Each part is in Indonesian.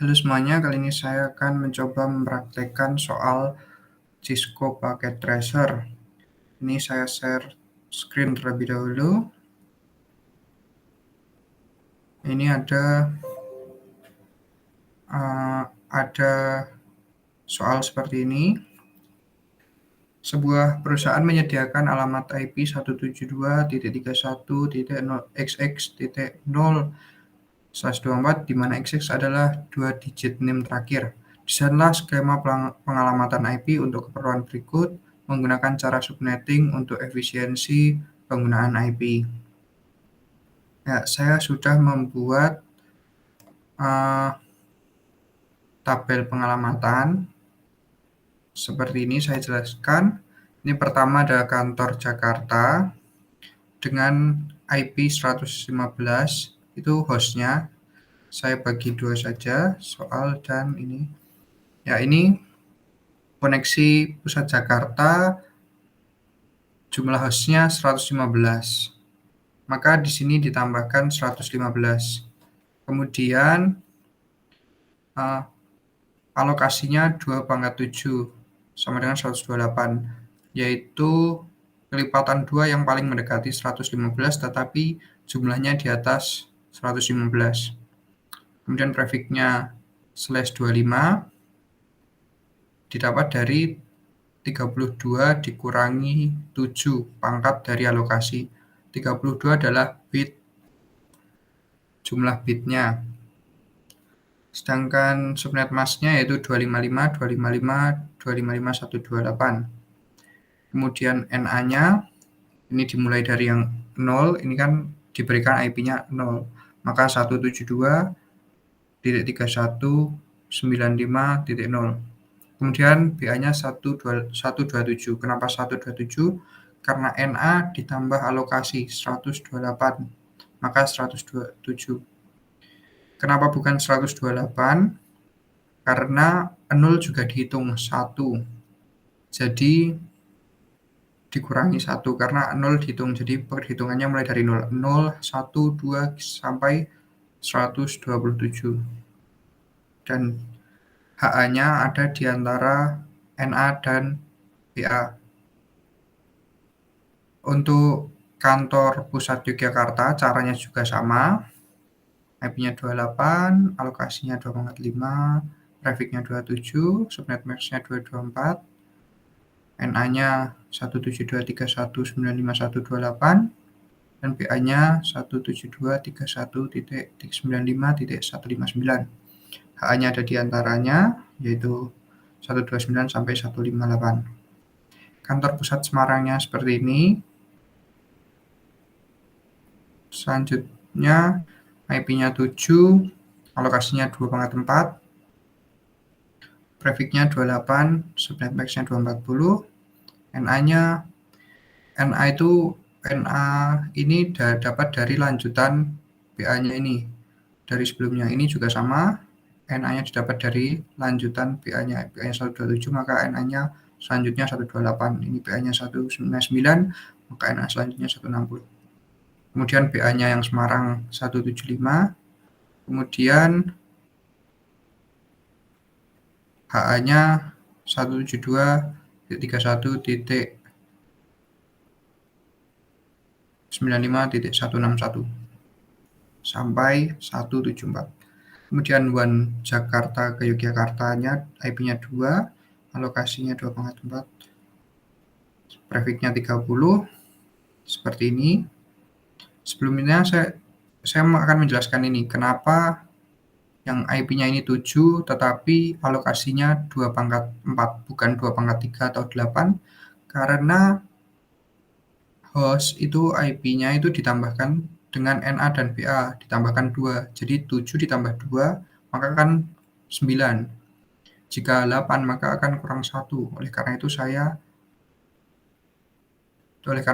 Halo semuanya, kali ini saya akan mencoba mempraktekkan soal Cisco Packet Tracer. Ini saya share screen terlebih dahulu. Ini ada soal seperti ini. Sebuah perusahaan menyediakan alamat IP 172.31.xx.0/24 di mana XX adalah 2 digit NIM terakhir. Desainlah skema pengalamatan IP untuk keperluan berikut menggunakan cara subnetting untuk efisiensi penggunaan IP. Ya, saya sudah membuat tabel pengalamatan. Seperti ini saya jelaskan. Ini pertama adalah kantor Jakarta dengan IP 115, itu hostnya. Saya bagi dua saja, soal dan ini. Ya, ini koneksi pusat Jakarta, jumlah hostnya 115. Maka di sini ditambahkan 115. Kemudian alokasinya 2/7 sama dengan 128, yaitu kelipatan 2 yang paling mendekati 115 tetapi jumlahnya di atas 115. Kemudian prefiknya /25 didapat dari 32 dikurangi 7 pangkat dari alokasi. 32 adalah bit, jumlah bitnya. Sedangkan subnet masknya yaitu 255, 255, 255, 128. Kemudian NA-nya ini dimulai dari yang 0, ini kan diberikan IP-nya 0. Maka 172.31.95.0. Kemudian BA-nya 127. Kenapa 127? Karena NA ditambah alokasi 128, maka 127. Kenapa bukan 128? Karena 0 juga dihitung 1. Jadi dikurangi 1 karena 0 dihitung. Jadi perhitungannya mulai dari 0. 0, 1, 2 sampai 127. Dan HA-nya ada di antara NA dan BA. Untuk kantor pusat Yogyakarta caranya juga sama. IP-nya 28, alokasinya 2,5, prefiknya 27, subnet mask-nya 224, NA-nya 172.31.95.128, dan BA-nya 172.31.95.159. HA-nya ada di antaranya, yaitu 129 sampai 158. Kantor pusat Semarangnya seperti ini. Selanjutnya IP-nya 7, alokasinya 2/4, prefiknya 28, subnet mask-nya 240, NA-nya NA ini dapat dari lanjutan BA-nya ini dari sebelumnya. Ini juga sama, NA-nya didapat dari lanjutan BA-nya. BA-nya 127, maka NA-nya selanjutnya 128. Ini BA-nya 199, maka NA selanjutnya 160. Kemudian BA-nya yang Semarang 175, kemudian HA-nya 172.31.95.161 sampai 174. Kemudian One Jakarta ke Yogyakarta-nya IP-nya 2, alokasinya 2/4, prefiknya 30, seperti ini. Sebelumnya saya akan menjelaskan ini, kenapa yang IP-nya ini 7 tetapi alokasinya 2/4, bukan 2/3 atau 8, karena host itu IP-nya itu ditambahkan dengan NA dan BA, ditambahkan 2. Jadi 7 ditambah 2, maka kan 9. Jika 8, maka akan kurang 1. Oleh karena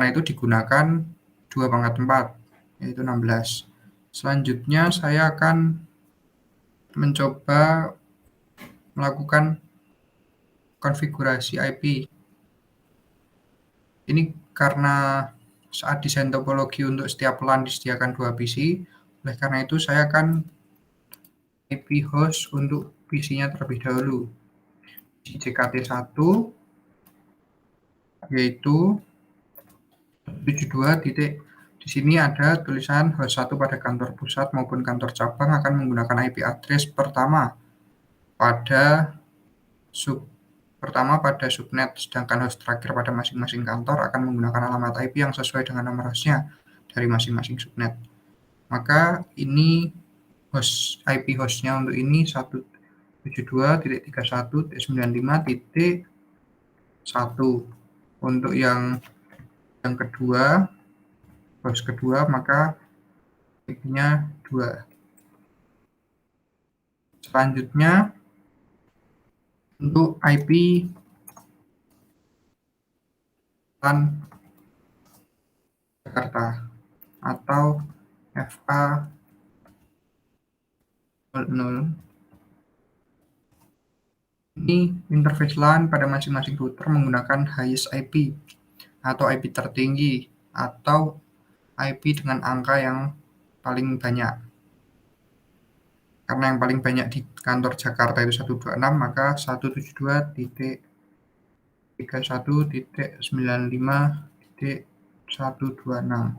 itu digunakan 2/4, yaitu 16. Selanjutnya saya akan mencoba melakukan konfigurasi IP. Ini karena saat desain topologi untuk setiap LAN disediakan 2 PC, oleh karena itu saya akan IP host untuk PC-nya terlebih dahulu. Di JKT1 yaitu 72 titik. Di sini ada tulisan host 1 pada kantor pusat maupun kantor cabang akan menggunakan IP address pertama pada subnet, sedangkan host terakhir pada masing-masing kantor akan menggunakan alamat IP yang sesuai dengan nomor hostnya dari masing-masing subnet. Maka ini IP hostnya untuk ini 172.31.95.1. Untuk yang kedua, host kedua, maka IP-nya 2. Selanjutnya untuk IP LAN Jakarta atau FA00. Ini interface LAN pada masing-masing router menggunakan highest IP atau IP tertinggi atau IP dengan angka yang paling banyak. Karena yang paling banyak di kantor Jakarta itu 126, maka 172.31.95.126.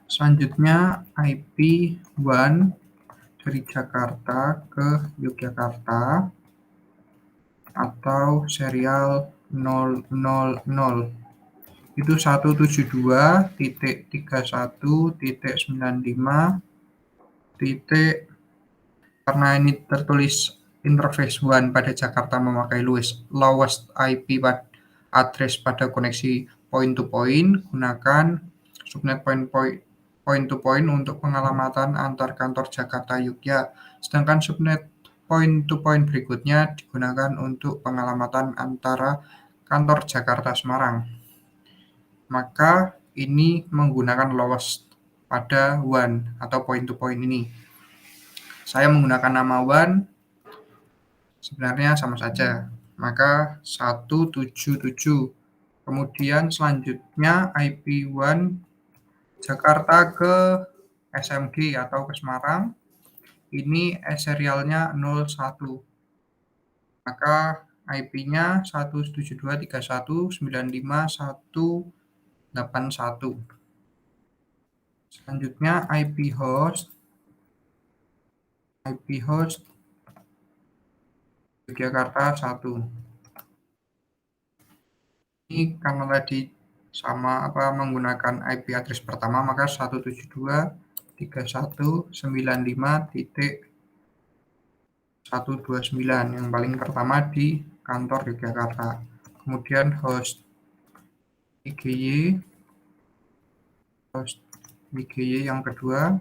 Selanjutnya IP WAN dari Jakarta ke Yogyakarta atau serial 000 itu 172.31.95. Karena ini tertulis interface WAN pada Jakarta memakai lowest IP address pada koneksi point to point, gunakan subnet point to point untuk pengalamatan antar kantor Jakarta Yogyakarta, sedangkan subnet point to point berikutnya digunakan untuk pengalamatan antara kantor Jakarta Semarang. Maka ini menggunakan lowest pada WAN atau point to point ini. Saya menggunakan nama WAN, sebenarnya sama saja, maka 177. Kemudian selanjutnya IP WAN Jakarta ke SMG atau ke Semarang, ini serialnya 01. Maka IP-nya 172.31.95.181. Selanjutnya IP host Yogyakarta 1. Ini karena tadi sama menggunakan IP address pertama, maka 172.31.95.129 yang paling pertama di kantor Yogyakarta. Kemudian host IGY yang kedua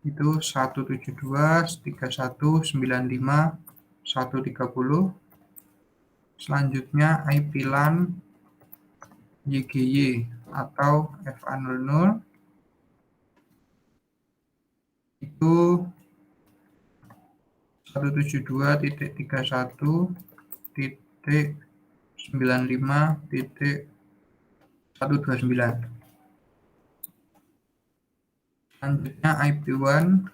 itu 172.31.95.130. Selanjutnya IP LAN YGY atau FA00 itu 172.31.95.129. Selanjutnya IP WAN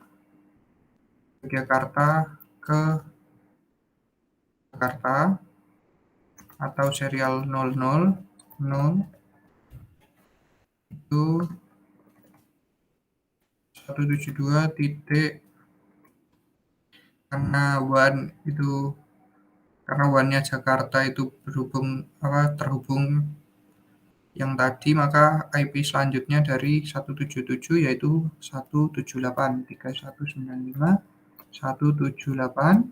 Yogyakarta ke Jakarta atau serial 000 itu 172 karena WAN-nya Jakarta itu terhubung yang tadi, maka IP selanjutnya dari 177 yaitu 178.31.95.178.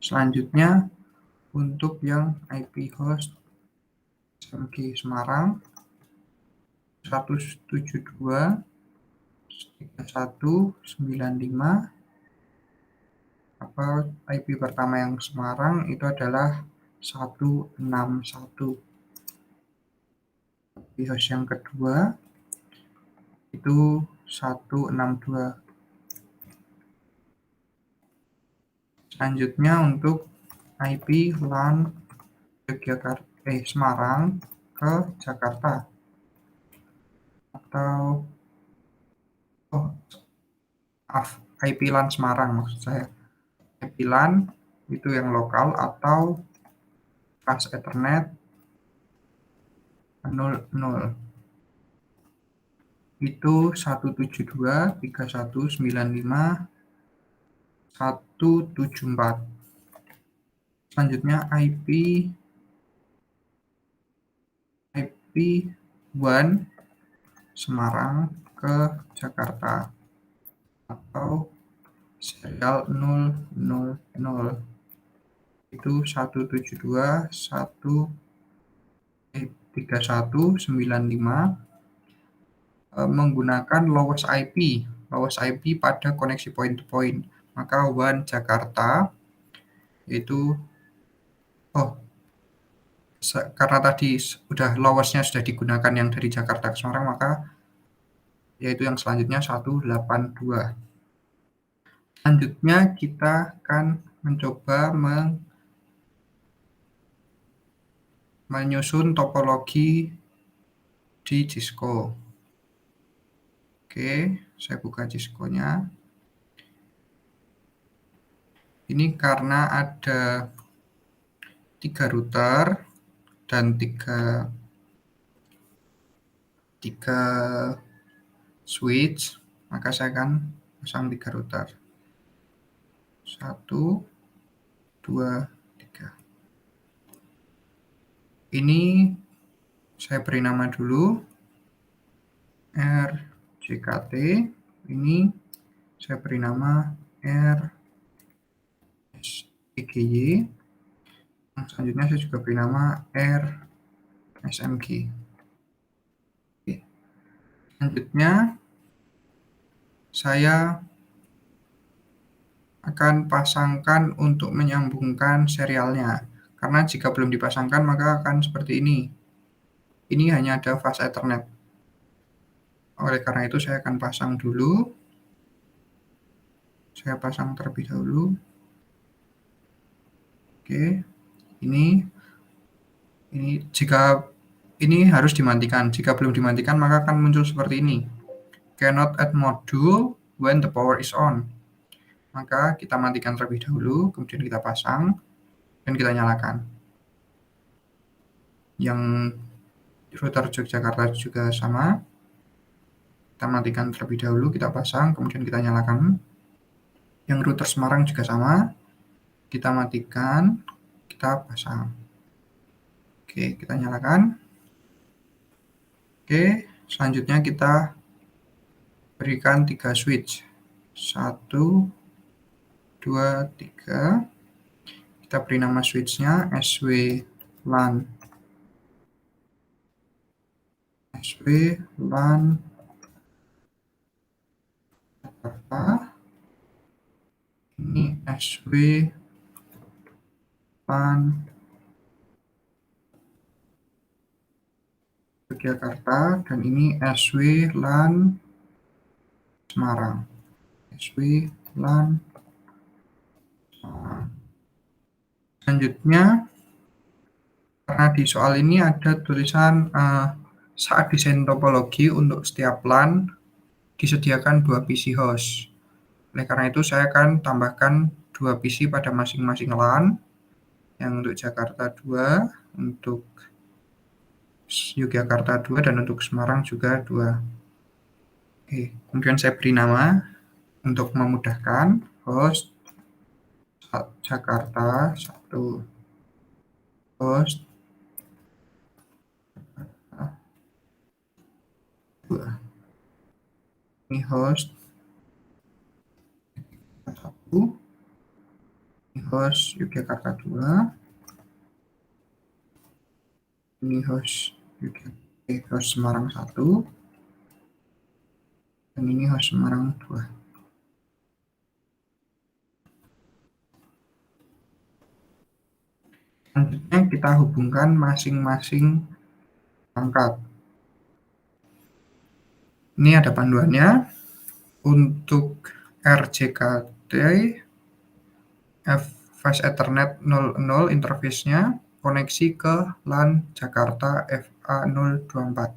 Selanjutnya untuk yang IP host SMG Semarang 172.31.95. IP pertama yang Semarang itu adalah 161. IP host yang kedua itu 162. Selanjutnya untuk IP LAN Semarang ke Jakarta atau IP LAN Semarang maksud saya. IP LAN itu yang lokal atau fast Ethernet 00. Itu 172.3195.174. Selanjutnya IP WAN Semarang ke Jakarta atau serial 000 itu 172.3195 menggunakan lowest IP pada koneksi point to point. Maka WAN Jakarta itu karena tadi lowestnya sudah digunakan yang dari Jakarta ke Semarang, maka yaitu yang selanjutnya 182. Selanjutnya kita akan mencoba menyusun topologi di Cisco. Oke, saya buka Cisco-nya. Ini karena ada 3 router dan 3 switch, maka saya akan pasang 3 router. 1, 2, 3. Ini saya beri nama dulu RJKT. Ini saya beri nama RSEGY. Selanjutnya saya juga beri nama RSMG. Oke. Selanjutnya saya akan pasangkan untuk menyambungkan serialnya. Karena jika belum dipasangkan maka akan seperti ini. Ini hanya ada fast Ethernet. Oleh karena itu saya akan pasang dulu. Saya pasang terlebih dahulu. Oke. Ini jika ini harus dimatikan. Jika belum dimatikan maka akan muncul seperti ini. Cannot add module when the power is on. Maka kita matikan terlebih dahulu, kemudian kita pasang dan kita nyalakan. Yang router Yogyakarta juga sama. Kita matikan terlebih dahulu, kita pasang, kemudian kita nyalakan. Yang router Semarang juga sama. Kita matikan, kita pasang. Oke, kita nyalakan. Oke, selanjutnya kita berikan 3 switch. 1, 2, 3. Kita beri nama switch-nya SW LAN. SW LAN Jakarta. Ini SW LAN Yogyakarta dan ini SW LAN Semarang. SW LAN Semarang. Selanjutnya, karena di soal ini ada tulisan saat desain topologi untuk setiap LAN disediakan 2 PC host. Oleh karena itu saya akan tambahkan 2 PC pada masing-masing LAN. Yang untuk Jakarta 2, untuk Yogyakarta 2, dan untuk Semarang juga 2. Oke, kemudian saya beri nama untuk memudahkan host Jakarta 1, host 2. Ini host 1. Ini host Yogyakarta 2. Ini host Semarang 1. Dan ini host Semarang 2. Selanjutnya kita hubungkan masing-masing perangkat. Ini ada panduannya. Untuk RJKT Fast Ethernet 00 interface-nya koneksi ke LAN Jakarta FA024.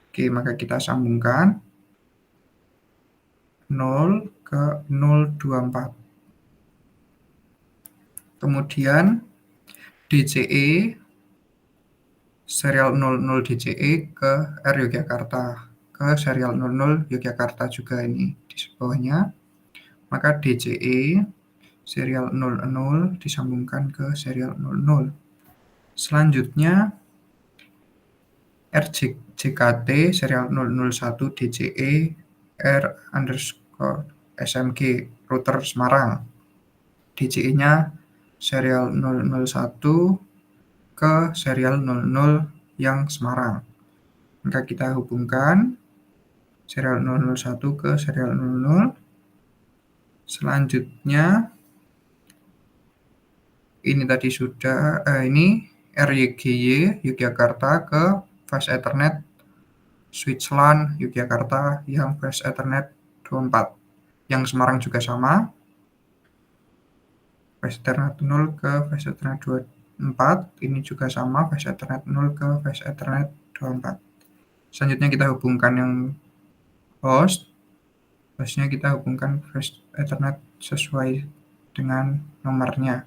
Oke, maka kita sambungkan 0 ke 024. Kemudian DCE serial 00 DCE ke R Yogyakarta, ke serial 00 Yogyakarta juga ini di bawahnya. Maka DCE serial 00 disambungkan ke serial 00. Selanjutnya RJKT serial 001 DCE R_SMG router Semarang. DCE-nya serial 001 ke serial 00 yang Semarang. Maka kita hubungkan serial 001 ke serial 00. Selanjutnya ini tadi sudah ini RYGY Yogyakarta ke Fast Ethernet Switzerland Yogyakarta yang Fast Ethernet 24. Yang Semarang juga sama. Fast Ethernet 0 ke Fast Ethernet 24. Ini juga sama, Fast Ethernet 0 ke Fast Ethernet 24. Selanjutnya kita hubungkan yang host. Hostnya kita hubungkan Fast Ethernet sesuai dengan nomornya.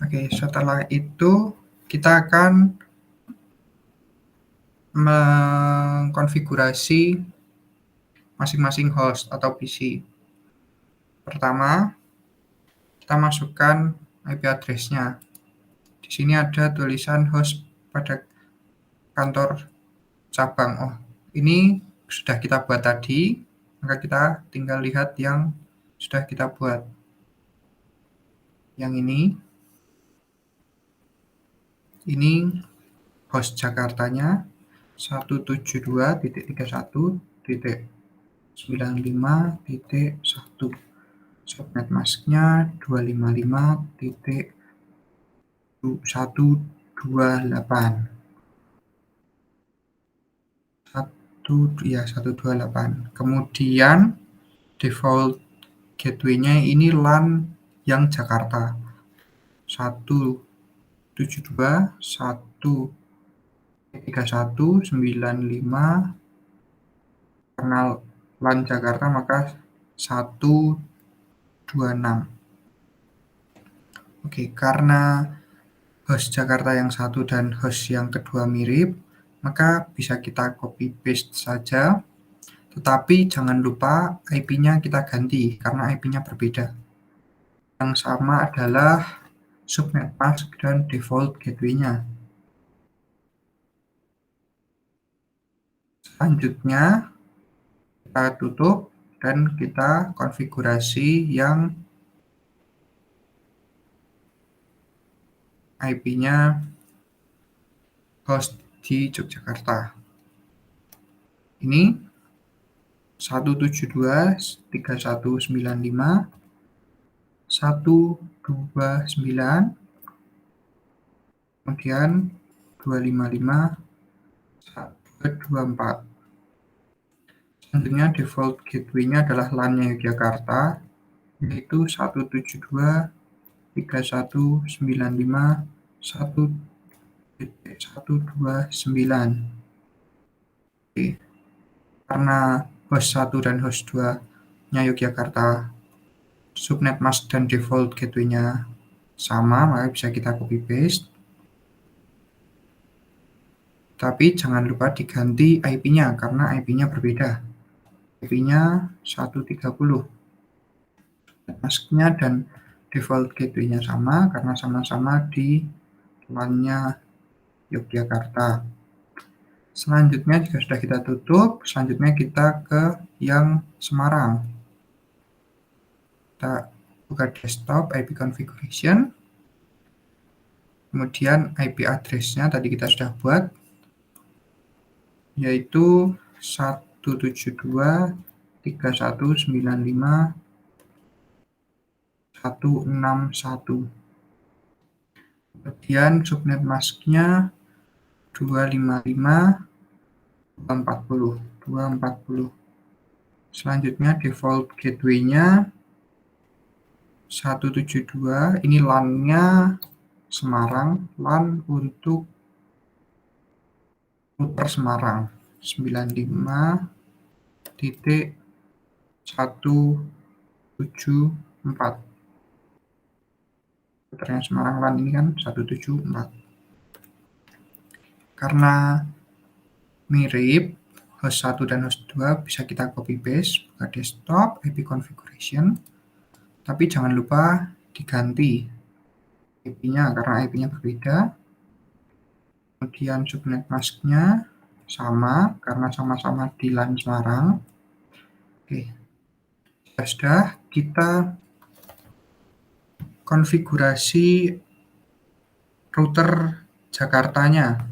Oke, setelah itu kita akan mengkonfigurasi masing-masing host atau PC. Pertama, kita masukkan IP address-nya. Di sini ada tulisan host pada kantor cabang. Oh, ini sudah kita buat tadi, maka kita tinggal lihat yang sudah kita buat. Yang ini host Jakartanya 172.31.95.1. Subnet masknya 255.128. 128. Kemudian default gateway-nya ini LAN yang Jakarta 172.1.31.95. karena LAN Jakarta maka 126. Oke, karena host Jakarta yang satu dan host yang kedua mirip, maka bisa kita copy paste saja. Tetapi jangan lupa IP-nya kita ganti karena IP-nya berbeda. Yang sama adalah subnet mask dan default gateway-nya. Selanjutnya kita tutup dan kita konfigurasi yang IP-nya host di Yogyakarta. Ini 172.31.95.129, kemudian 255.124. Selanjutnya default gateway-nya adalah LAN-nya Yogyakarta, yaitu 172.169.1.129. Oke. Karena host 1 dan host 2-nya Yogyakarta, subnet mask dan default gateway-nya sama, maka bisa kita copy paste. Tapi jangan lupa diganti IP-nya karena IP-nya berbeda. IP-nya 130. Mask-nya dan default gateway-nya sama karena sama-sama di LAN-nya Yogyakarta. Selanjutnya jika sudah kita tutup, selanjutnya kita ke yang Semarang. Kita buka desktop, IP configuration. Kemudian IP address-nya tadi kita sudah buat, yaitu 172.31.95.161. Kemudian subnet mask-nya 255 240. Selanjutnya default gateway-nya 172, ini LAN-nya Semarang, LAN untuk router Semarang 95.174. Routernya Semarang LAN ini kan 174. Karena mirip, host 1 dan host 2 bisa kita copy paste, buka desktop, IP configuration, tapi jangan lupa diganti IP-nya karena IP-nya berbeda. Kemudian subnet mask-nya sama karena sama-sama di LAN Semarang. Oke, sudah kita konfigurasi router Jakartanya.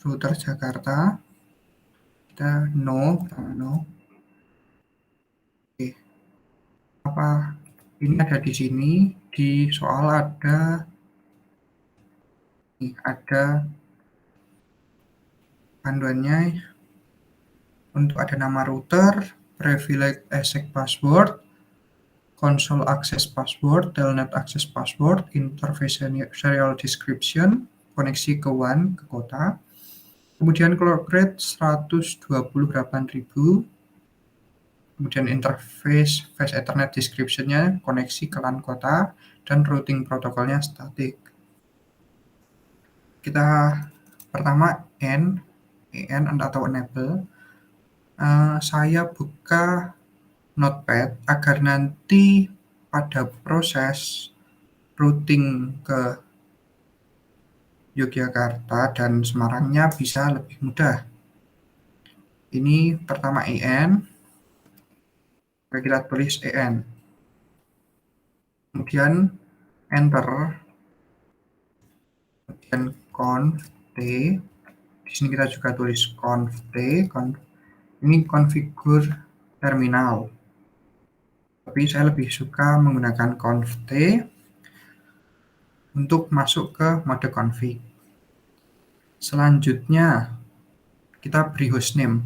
Router Jakarta kita no. Oke, apa ini ada di sini di soal ada panduannya untuk ada nama router, privilege ASIC password, console access password, telnet access password, interface serial description, koneksi ke WAN ke kota, kemudian clock rate 128.000, kemudian interface fast ethernet description-nya koneksi ke LAN kota, dan routing protokolnya static. Kita pertama EN atau enable. Saya buka Notepad agar nanti pada proses routing ke Yogyakarta dan Semarangnya bisa lebih mudah. Ini pertama EN, kita tulis EN, kemudian enter, kemudian conf t. Di sini kita juga tulis conf t. Ini configure terminal. Tapi saya lebih suka menggunakan conf t untuk masuk ke mode config. Selanjutnya kita beri hostname.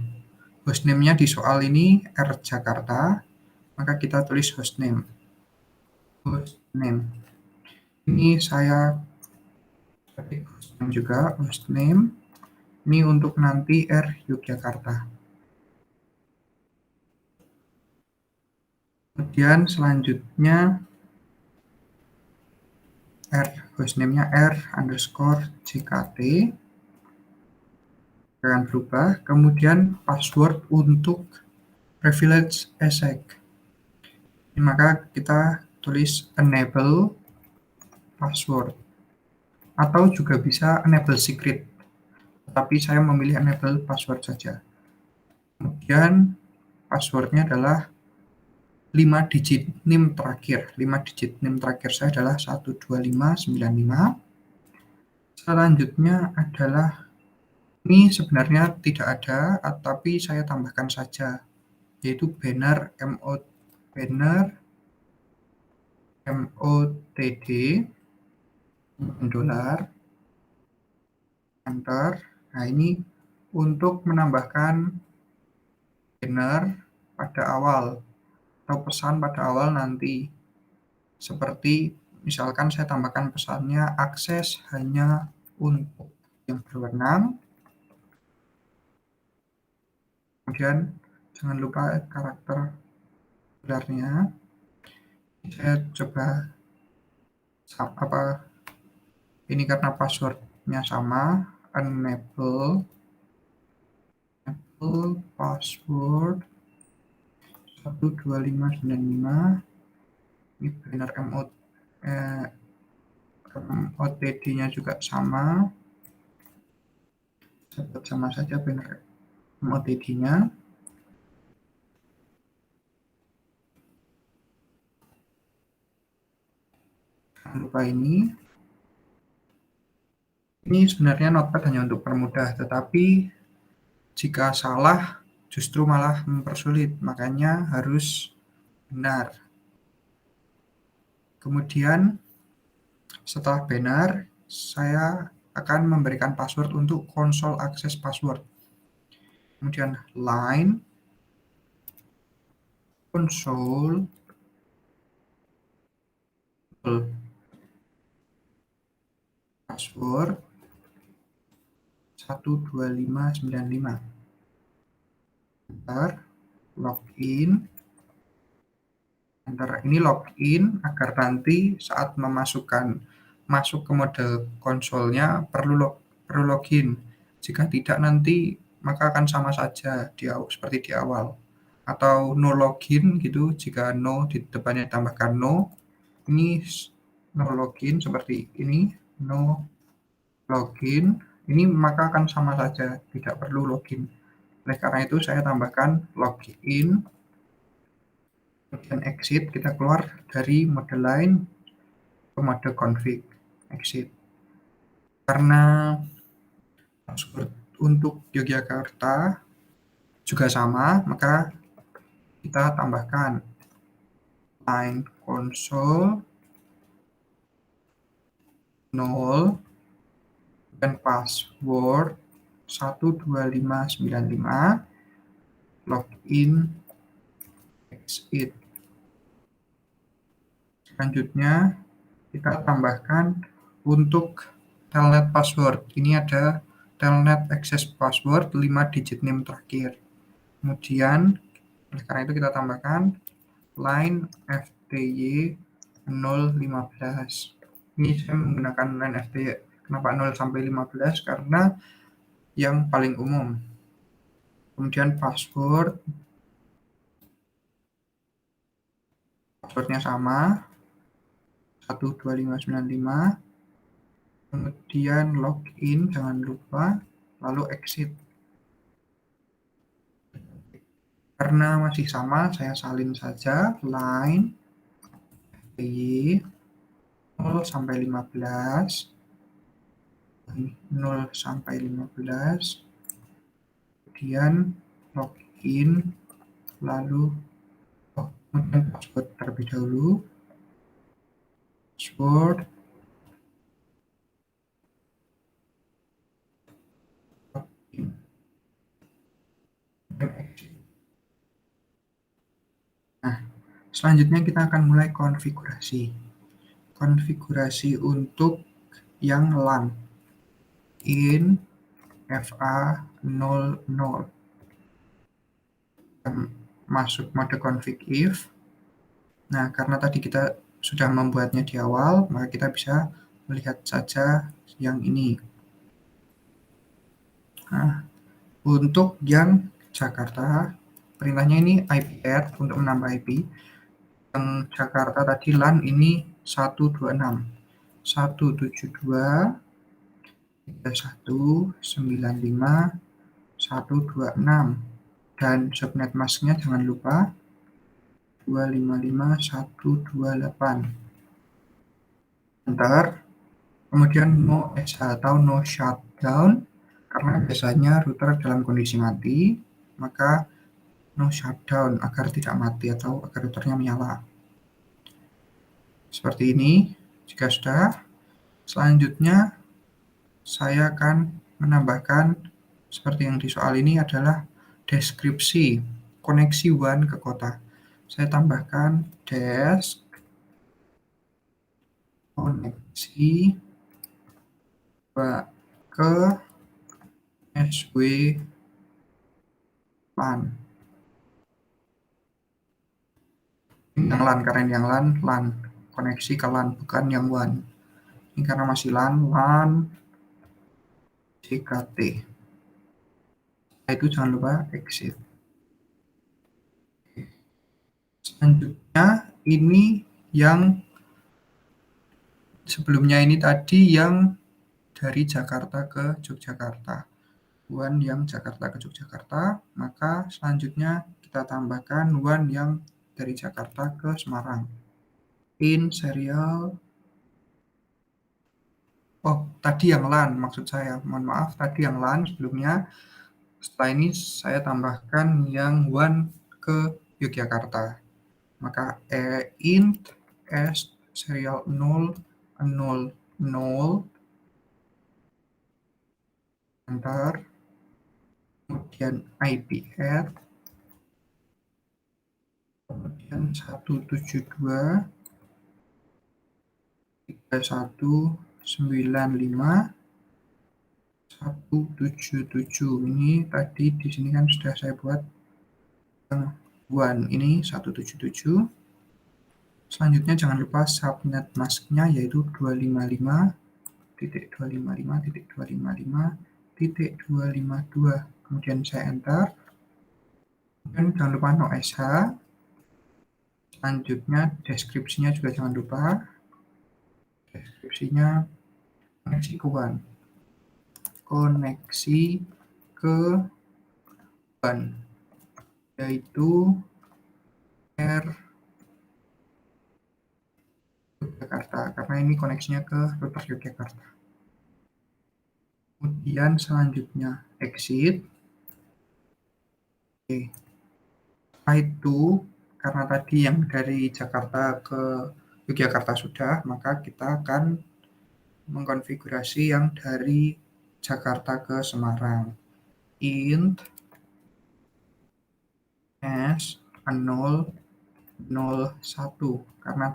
Hostname-nya di soal ini R Jakarta, maka kita tulis hostname. Hostname. Ini saya ketik hostname juga, hostname. Ini untuk nanti R Yogyakarta. Kemudian selanjutnya hostname-nya R_JKT, jangan berubah. Kemudian password untuk privilege ASIC. Maka kita tulis enable password, atau juga bisa enable secret, tapi saya memilih enable password saja. Kemudian passwordnya adalah 5 digit NIM terakhir. 5 digit NIM terakhir saya adalah 12595. Selanjutnya adalah, ini sebenarnya tidak ada, tapi saya tambahkan saja, yaitu banner MOTD $, enter. Nah, ini untuk menambahkan banner pada awal atau pesan pada awal nanti, seperti misalkan saya tambahkan pesannya akses hanya untuk yang berwenang. Kemudian jangan lupa karakter gelarnya. Saya coba ini karena passwordnya sama, enable password 12595. Ini banner MOTD-nya juga sama. Sama saja banner MOTD-nya. Jangan lupa ini sebenarnya Notepad hanya untuk permudah, tetapi jika salah justru malah mempersulit, makanya harus benar. Kemudian setelah banner, saya akan memberikan password untuk konsol akses password. Kemudian line console password 12595. Enter, login. Enter ini login agar nanti saat masuk ke mode konsolnya perlu login. Jika tidak nanti maka akan sama saja seperti di awal. Atau no login gitu, jika no di depannya tambahkan no. Ini no login seperti ini, no login. Ini maka akan sama saja, tidak perlu login. Oleh karena itu saya tambahkan login, kemudian exit, kita keluar dari mode line ke mode config, exit. Karena password untuk Yogyakarta juga sama, maka kita tambahkan line console 0 dan password 12595, login, exit. Selanjutnya kita tambahkan untuk telnet password. Ini ada telnet access password 5 digit NIM terakhir. Kemudian oleh karena itu kita tambahkan line FTY 015. Ini saya menggunakan line FTY. Kenapa 0 sampai 15? Karena yang paling umum. Kemudian passwordnya sama 12595. Kemudian login jangan lupa, lalu exit. Karena masih sama, saya salin saja line FTY 0 sampai 15, 0 sampai 15, kemudian login, lalu kemudian password terlebih dahulu, password, login, dan exit. Nah, selanjutnya kita akan mulai konfigurasi untuk yang LAN in FA00. Masuk mode config if. Nah, karena tadi kita sudah membuatnya di awal, maka kita bisa melihat saja yang ini. Nah, untuk yang Jakarta, perintahnya ini IP add untuk menambah IP. Yang Jakarta tadi LAN ini 126, 172, 3195, 126. Dan subnet masknya jangan lupa 255128. Enter. Kemudian no SH atau no shutdown, karena biasanya router dalam kondisi mati, maka no shutdown agar tidak mati atau agar routernya menyala. Seperti ini. Jika sudah, selanjutnya saya akan menambahkan seperti yang di soal ini adalah deskripsi koneksi WAN ke kota. Saya tambahkan desk koneksi ke SW LAN. Ini yang LAN, karena yang LAN koneksi ke LAN, bukan yang WAN. Ini karena masih LAN JKT. Itu jangan lupa exit. Selanjutnya ini yang sebelumnya ini tadi yang dari Jakarta ke Yogyakarta. WAN yang Jakarta ke Yogyakarta, maka selanjutnya kita tambahkan WAN yang dari Jakarta ke Semarang. In serial. Oh, tadi yang LAN maksud saya. Mohon maaf, tadi yang LAN sebelumnya. Setelah ini saya tambahkan yang WAN ke Yogyakarta. Maka int s serial 000 enter, kemudian IP-add, kemudian 172.3195.177. Ini tadi di sini kan sudah saya buat yang one, ini 177. Selanjutnya jangan lupa subnet masknya yaitu 255.255.255.252. Kemudian saya enter. Dan jangan lupa no sh. Selanjutnya deskripsinya juga jangan lupa. Deskripsinya koneksi ke one. Koneksi ke one. Yaitu R Yogyakarta. Karena ini koneksinya ke router Yogyakarta. Kemudian selanjutnya exit. Oke. Setelah itu, karena tadi yang dari Jakarta ke Yogyakarta sudah, maka kita akan mengkonfigurasi yang dari Jakarta ke Semarang. Int S001, karena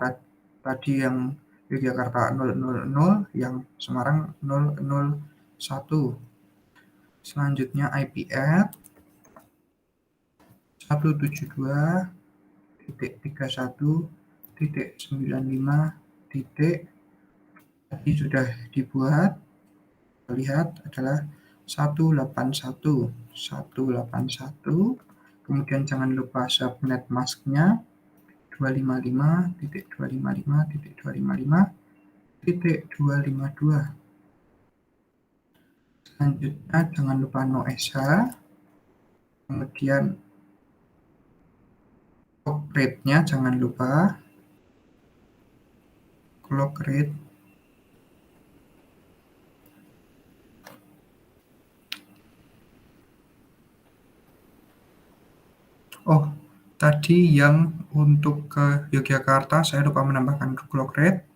tadi yang Yogyakarta 000, yang Semarang 001. Selanjutnya IP-add 172.31.95. Tadi sudah dibuat, lihat adalah 181. Kemudian jangan lupa subnet masknya 255.255.255.252. Selanjutnya jangan lupa no sh. Kemudian clock rate-nya jangan lupa. Clock rate tadi yang untuk ke Yogyakarta saya lupa menambahkan clock rate.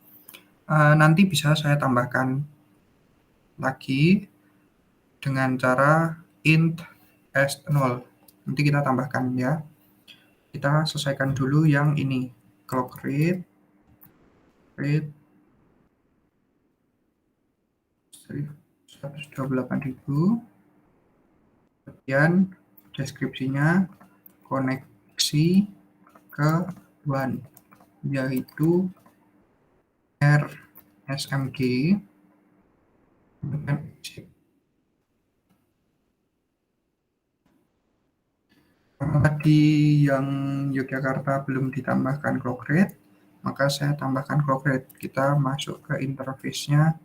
Nanti bisa saya tambahkan lagi dengan cara int S0. Nanti kita tambahkan ya. Kita selesaikan dulu yang ini, clock rate 128.000. Kemudian deskripsinya koneksi ke one, yaitu RSMG. Kemudian exit. Karena tadi yang Yogyakarta belum ditambahkan clock rate, maka saya tambahkan clock rate. Kita masuk ke interface-nya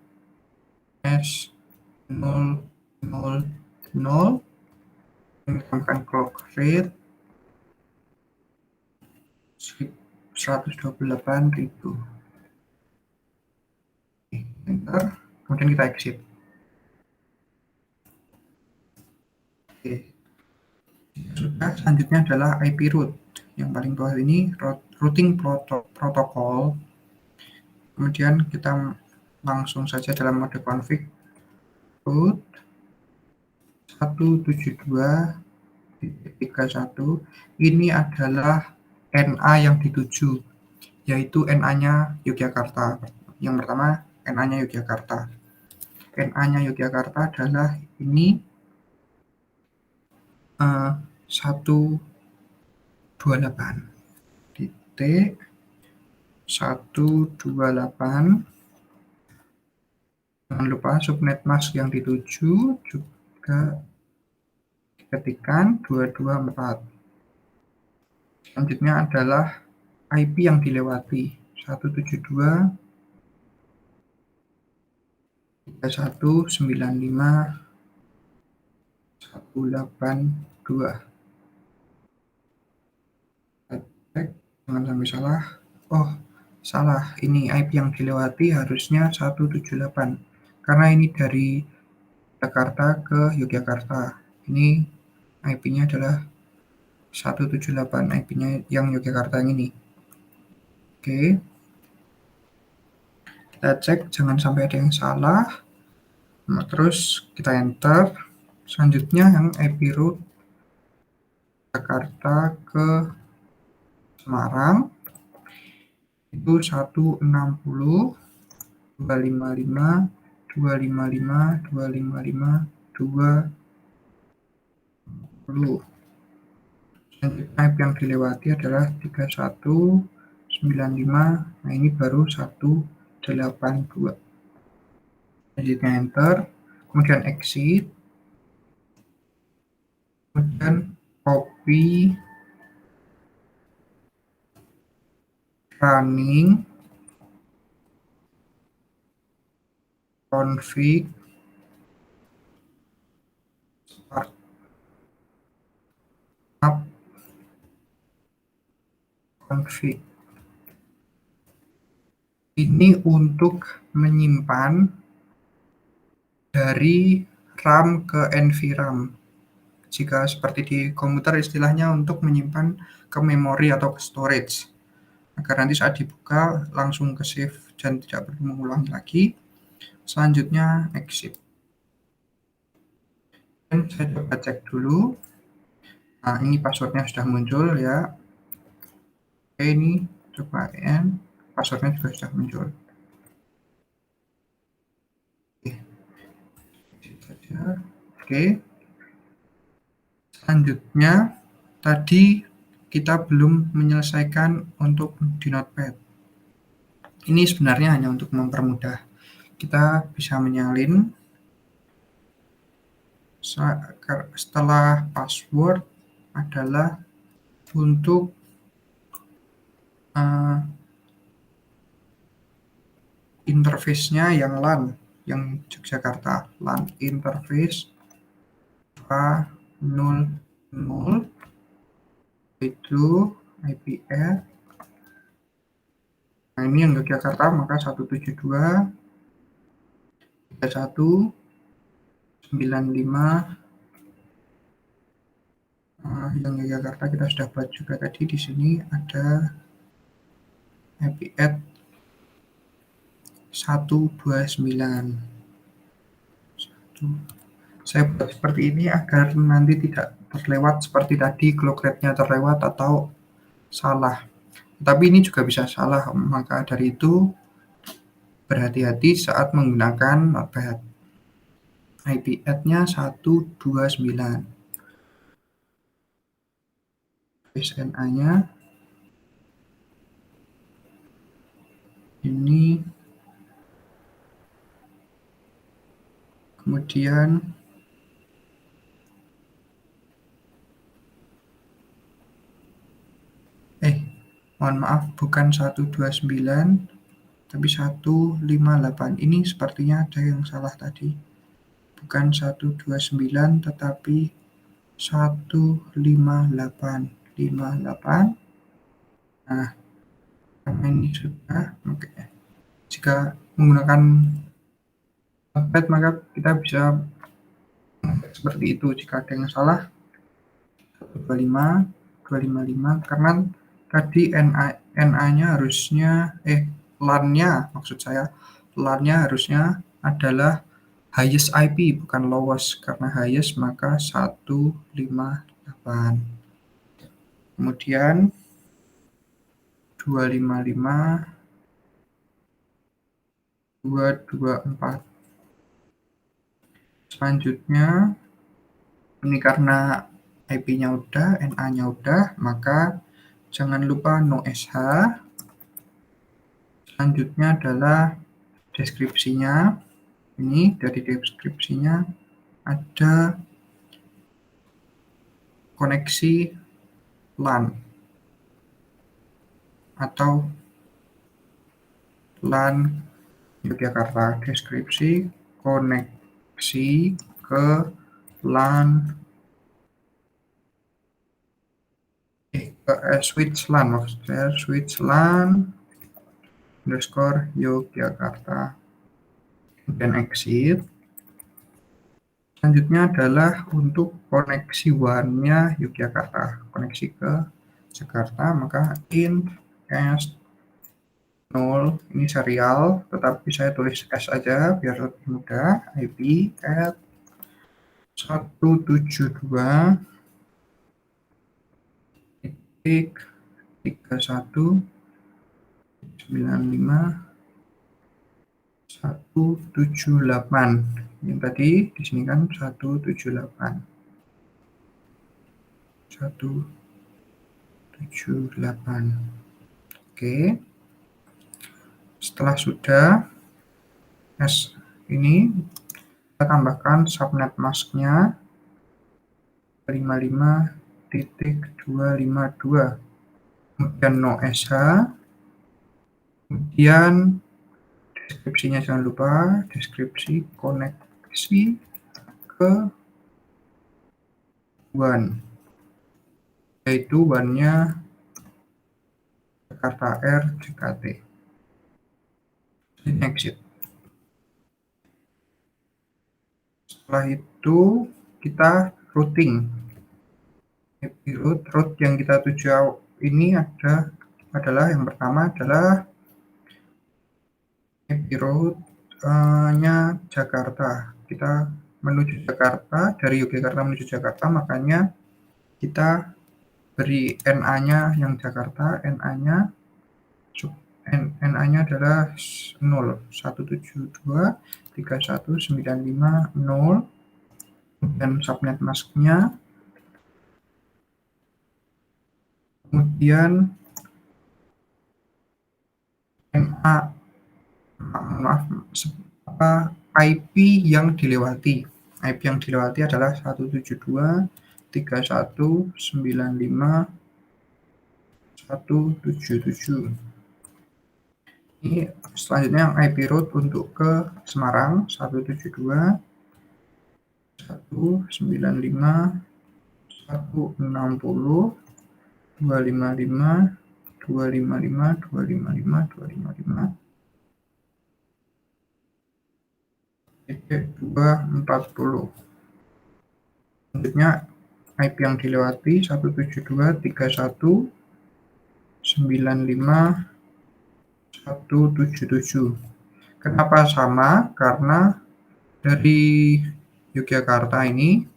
S000, tambahkan clock rate 128.000. Enter, kemudian kita exit. Oke. Sudah, selanjutnya adalah IP route. Yang paling bawah ini routing protocol. Kemudian kita langsung saja dalam mode config route 172.31. Ini adalah NA yang dituju, yaitu NA-nya Yogyakarta. Yang pertama NA-nya Yogyakarta. NA-nya Yogyakarta adalah ini 128.128. Jangan lupa subnet mask yang dituju juga ketikkan 224. Selanjutnya adalah IP yang dilewati 172.3195.182. Cek, jangan sampai salah. Salah, ini IP yang dilewati harusnya 178, karena ini dari Jakarta ke Yogyakarta. Ini IP-nya adalah 178, IP-nya yang Yogyakarta yang ini. Oke. Kita cek jangan sampai ada yang salah. Nah, terus kita enter. Selanjutnya yang IP route Jakarta ke Semarang itu 160.255.255.255.250. Selanjutnya IP yang dilewati adalah 3195. Nah, ini baru 182. Selanjutnya enter, kemudian exit, kemudian copy running config startup config. Ini untuk menyimpan dari RAM ke NVRAM. Jika seperti di komputer istilahnya untuk menyimpan ke memori atau ke storage, agar nanti saat dibuka langsung ke save dan tidak perlu mengulangi lagi. Selanjutnya exit. Dan saya coba cek dulu. Nah, ini passwordnya sudah muncul ya. Oke, ini coba passwordnya juga sudah muncul. Oke, exit saja. Oke. Selanjutnya, tadi kita belum menyelesaikan untuk di Notepad. Ini sebenarnya hanya untuk mempermudah. Kita bisa menyalin setelah password adalah untuk interface-nya yang LAN, yang Yogyakarta, LAN interface A00 itu IP add. Nah, ini yang Yogyakarta, maka 172.31.95. Yang Yogyakarta kita sudah buat juga tadi. Di sini ada IP add 129. Saya buat seperti ini agar nanti tidak terlewat seperti tadi, clock rate-nya terlewat atau salah. Tapi ini juga bisa salah, maka dari itu berhati-hati saat menggunakan Notepad. IP add-nya 129. SNA-nya ini, kemudian mohon maaf, bukan 129 tapi 158. Ini sepertinya ada yang salah tadi, bukan 129 tetapi 158. Nah, karena ini sudah oke. Jika menggunakan Notepad maka kita bisa seperti itu. Jika ada yang salah 125, 255, karena tadi NA-nya harusnya LAN-nya, maksud saya LAN-nya harusnya adalah highest IP bukan lowest, karena highest maka 158. Kemudian 255, 224. Selanjutnya ini karena IP-nya udah, NA-nya udah, maka jangan lupa no SH. Selanjutnya adalah deskripsinya. Ini dari deskripsinya ada koneksi LAN atau LAN Yogyakarta. Deskripsi koneksi ke LAN switch LAN, maksudnya switch LAN _Yogyakarta. Kemudian exit. Selanjutnya adalah untuk koneksi WAN-nya Yogyakarta, koneksi ke Jakarta, maka int S0, ini serial, tetapi saya tulis S aja biar lebih mudah. IP add 171.31.178. Yang tadi di sini kan 178. 178. Oke. Setelah sudah ini kita tambahkan subnet masknya 55.252, kemudian no sh, kemudian deskripsinya jangan lupa, deskripsi koneksi ke WAN, yaitu WAN-nya Jakarta Air JKT. Exit. Setelah itu kita routing. Route yang kita tuju ini adalah yang pertama adalah route-nya Jakarta. Kita menuju Jakarta, dari Yogyakarta menuju Jakarta, makanya kita beri NA-nya yang Jakarta, NA-nya adalah 0, 172.31.95.0, dan subnet masknya, kemudian NA, IP yang dilewati. IP yang dilewati adalah 172.31.95.177. Ini selanjutnya yang IP route untuk ke Semarang 172.165.255.255.255.240. Selanjutnya IP yang dilewati 172.31.95.177. Kenapa sama? Karena dari Yogyakarta ini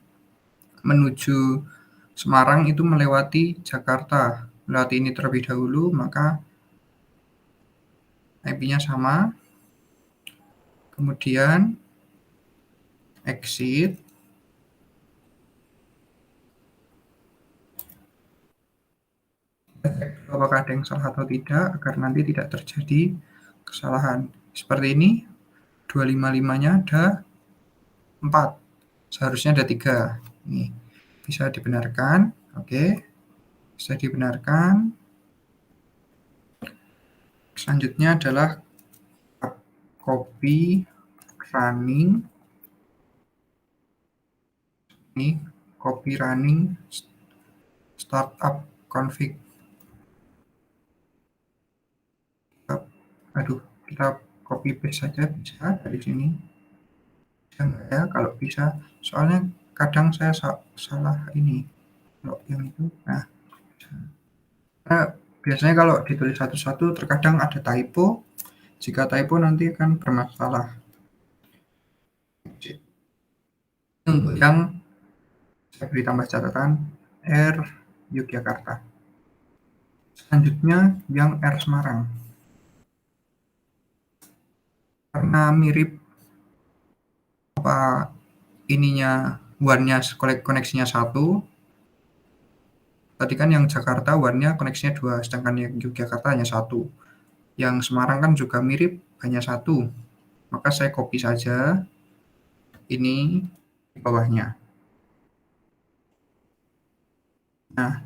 menuju Semarang itu melewati Jakarta. Melewati ini terlebih dahulu, maka IP-nya sama. Kemudian exit. Cek apakah ada yang salah atau tidak, agar nanti tidak terjadi kesalahan. Seperti ini, 255-nya ada 4, seharusnya ada 3. Ini bisa dibenarkan, oke, bisa dibenarkan. Selanjutnya adalah copy running. Ini copy running startup config. Kita copy paste saja, bisa dari sini. Bisa nggak ya? Kalau bisa, soalnya kadang saya salah ini. Kalau yang itu, nah, biasanya kalau ditulis satu-satu terkadang ada typo. Jika typo nanti akan bermasalah. Untuk yang saya beri tambah catatan, R Yogyakarta. Selanjutnya yang R Semarang. Karena mirip ininya WAN-nya koneksinya 1. Tadi kan yang Jakarta WAN-nya koneksinya 2, sedangkan yang Yogyakarta hanya 1. Yang Semarang kan juga mirip, hanya 1. Maka saya copy saja ini di bawahnya. Nah,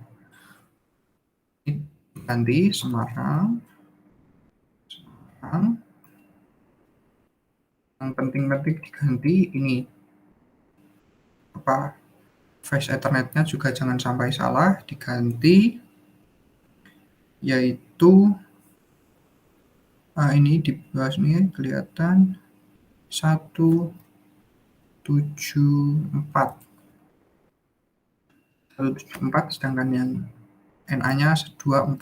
ganti Semarang. Yang penting-penting diganti ini Face Ethernet-nya juga jangan sampai salah, diganti, yaitu ini di bawah sini kelihatan 174, sedangkan yang NA-nya 240.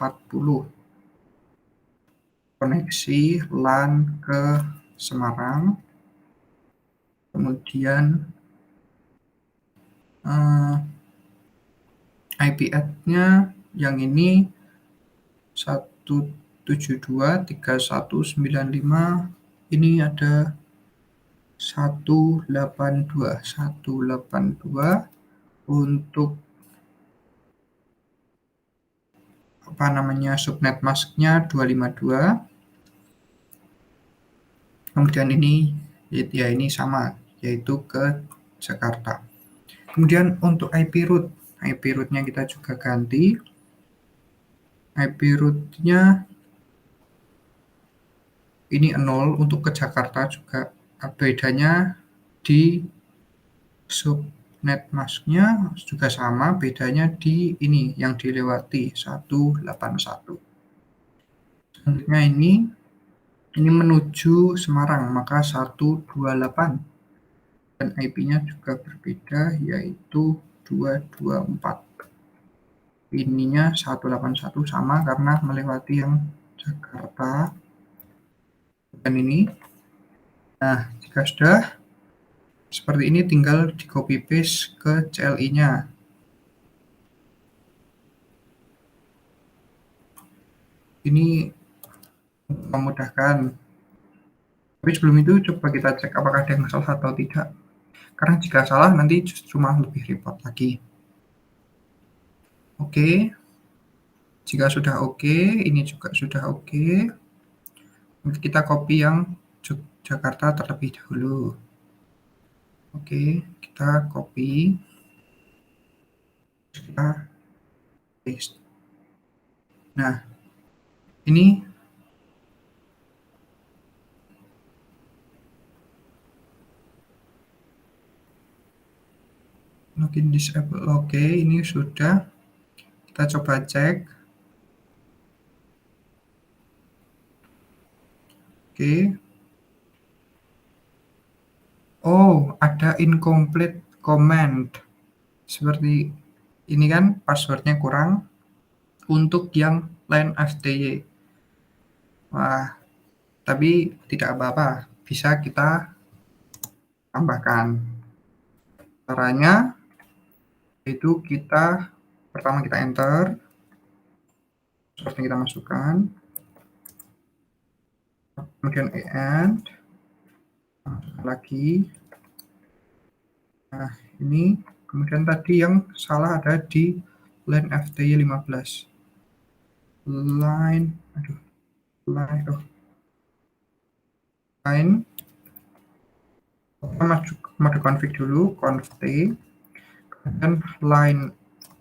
Koneksi LAN ke Semarang, kemudian IP add-nya yang ini 172.3195, ini ada 182 untuk subnet masknya 252. Kemudian ini ya ini sama, yaitu ke Jakarta. Kemudian untuk IP root-nya kita juga ganti. IP root-nya ini 0 untuk ke Jakarta juga. Bedanya di subnet masknya juga sama, bedanya di ini yang dilewati 181. Selanjutnya ini menuju Semarang, maka 128. Dan IP-nya juga berbeda, yaitu 224. Ininya 181 sama karena melewati yang Jakarta. Dan ini, nah jika sudah seperti ini tinggal di copy paste ke CLI-nya. Ini memudahkan. Tapi sebelum itu coba kita cek apakah ada yang salah atau tidak. Karena jika salah nanti justru malah lebih repot lagi. Oke. Jika sudah oke, ini juga sudah oke. Kita copy yang Jakarta terlebih dahulu. Oke, kita copy. Kita paste. Nah, ini login disable. Oke, ini sudah. Kita coba cek. Oke. Oh, ada incomplete command. Seperti ini kan passwordnya kurang untuk yang line FTY. Wah, tapi tidak apa-apa. Bisa kita tambahkan. Caranya itu pertama kita enter, passwordnya kita masukkan, kemudian and, lagi. Nah, ini kemudian tadi yang salah ada di line FTY 15. Line mode config dulu, conft, kemudian line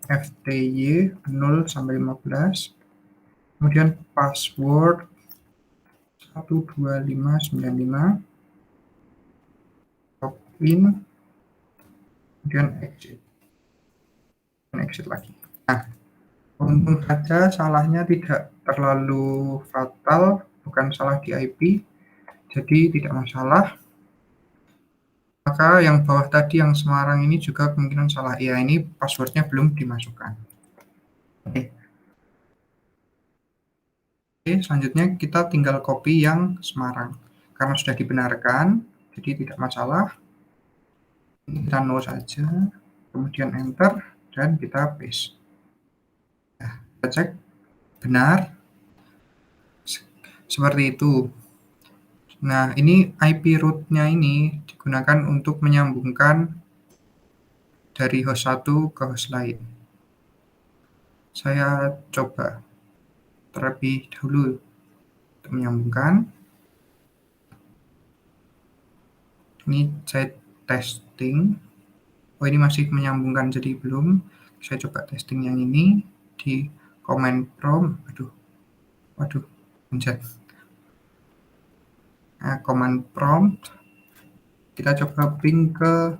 FTY 0 sampai 15, kemudian password 12595, login, kemudian exit lagi. Nah, untung saja salahnya tidak terlalu fatal, bukan salah di IP, jadi tidak masalah. Maka yang bawah tadi yang Semarang ini juga kemungkinan salah. Ya, ini passwordnya belum dimasukkan. Oke. Oke, selanjutnya kita tinggal copy yang Semarang. Karena sudah dibenarkan, jadi tidak masalah. Kita no saja, kemudian enter, dan kita paste. Nah, kita cek benar. Seperti itu. Nah, ini IP root-nya ini digunakan untuk menyambungkan dari host 1 ke host lain. Saya coba terlebih dahulu untuk menyambungkan. Ini saya testing. Oh, ini masih menyambungkan, jadi belum. Saya coba testing yang ini di command prompt. Waduh, pencet. Nah, command prompt. Kita coba ping ke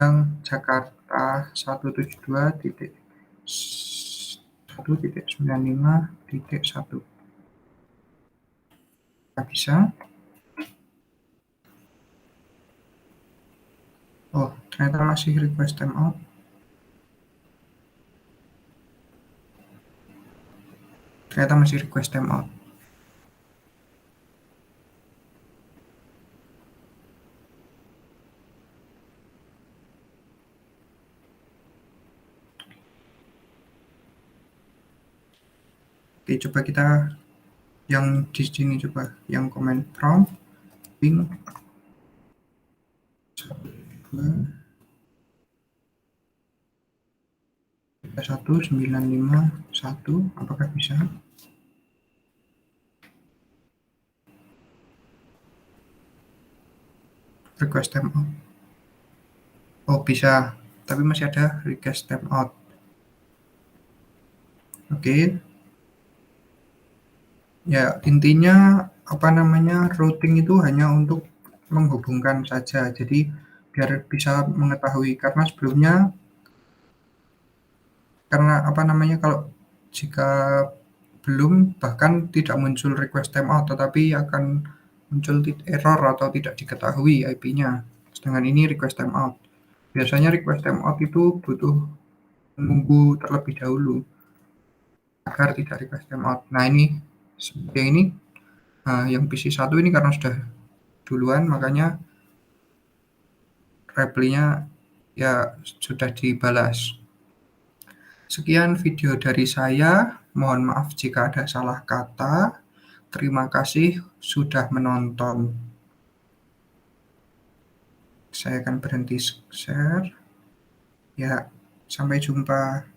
yang Jakarta 172.1.95.1. Tidak bisa. Oh, ternyata masih request timeout. Ternyata masih request timeout. Oke, coba kita yang di sini coba, yang komen from ping 1951, apakah bisa? Request timeout. Oh, bisa, tapi masih ada request timeout. Oke. Ya, intinya apa namanya, routing itu hanya untuk menghubungkan saja. Jadi biar bisa mengetahui, karena sebelumnya karena apa namanya, kalau jika belum bahkan tidak muncul request timeout, tetapi akan muncul error atau tidak diketahui IP-nya. Sedangkan ini request timeout. Biasanya request timeout itu butuh menunggu terlebih dahulu agar tidak request timeout. Nah, ini seperti ini, yang PC1 ini karena sudah duluan, makanya reply-nya ya sudah dibalas. Sekian video dari saya, mohon maaf jika ada salah kata. Terima kasih sudah menonton. Saya akan berhenti share. Ya, sampai jumpa.